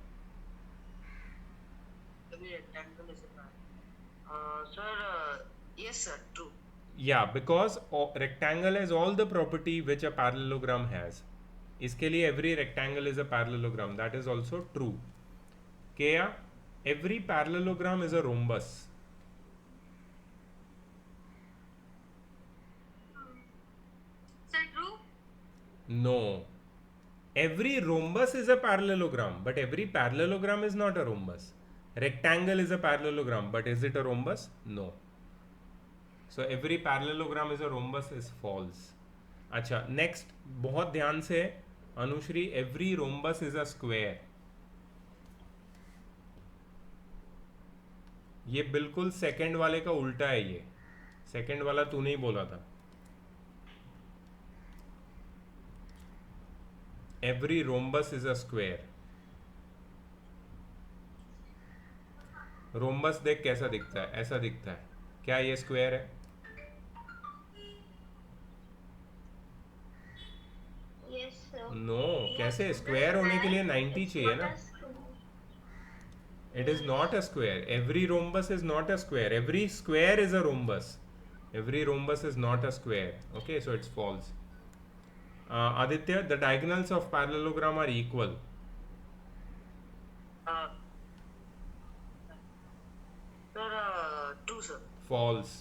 [SPEAKER 2] Every rectangle is a parallel. Sir, yes sir, true.
[SPEAKER 1] या because rectangle has all the property which a parallelogram has. इसके लिए every rectangle is a parallelogram, that is also true. Keya, every parallelogram is a rhombus.
[SPEAKER 3] Sir, true.
[SPEAKER 1] No. Every rhombus is a parallelogram, but every parallelogram is not a rhombus. Rectangle is a parallelogram, but is it a rhombus? No. So every parallelogram is a rhombus is false. अच्छा, next बहुत ध्यान से Anushree, every rhombus is a square. ये बिल्कुल second वाले का उल्टा है. ये सेकंड वाला तूने ही बोला था. Every rhombus is a square. Rhombus देख कैसा दिखता है, ऐसा दिखता है. क्या ये स्क्वायर है?
[SPEAKER 4] Yes, sir.
[SPEAKER 1] नो. कैसे? स्क्वायर होने के लिए 90 चाहिए ना. It is not a square. Every rhombus is not a square. Every square is a rhombus. Every rhombus is not a square. Okay, so it's false. Aditya, the diagonals of parallelogram are equal.
[SPEAKER 2] Sir, true sir.
[SPEAKER 1] False.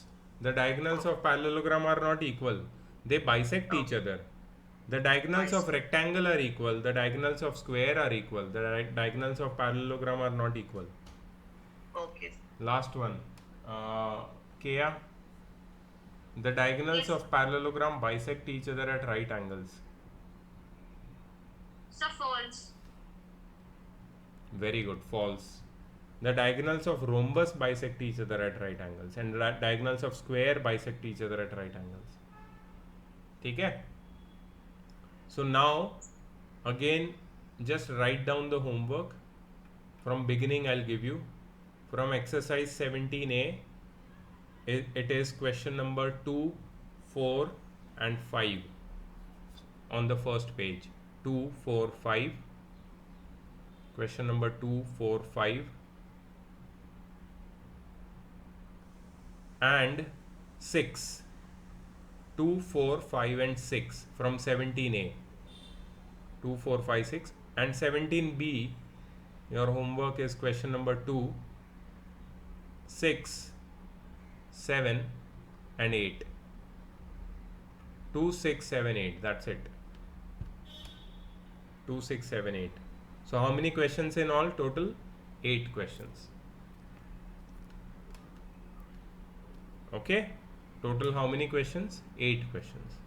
[SPEAKER 1] The diagonals of parallelogram are not equal. They bisect each other. The diagonals of rectangle are equal. The diagonals of square are equal. The diagonals of parallelogram are not equal.
[SPEAKER 2] Okay.
[SPEAKER 1] Last one. Kea, the diagonals
[SPEAKER 3] Yes.
[SPEAKER 1] of parallelogram bisect each other at right angles.
[SPEAKER 3] Sir, false.
[SPEAKER 1] Very good. False. The diagonals of rhombus bisect each other at right angles, and diagonals of square bisect each other at right angles. ठीक है? So now again just write down the homework. From beginning I'll give you. From exercise 17A, it is question number 2, 4 and 5 on the first page. 2, 4, 5. Question number 2, 4, 5 and 6. 2, 4, 5 and 6 from 17A. 2, 4, 5, 6 and 17B. Your homework is question number 2, 6, 7 and 8. 2, 6, 7, 8. That's it. 2, 6, 7, 8. So how many questions in all total? 8 questions. Okay, total how many questions? 8 questions.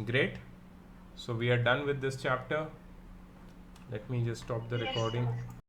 [SPEAKER 1] Great. So we are done with this chapter. Let me just stop the
[SPEAKER 4] Yes,
[SPEAKER 1] recording.
[SPEAKER 4] sir.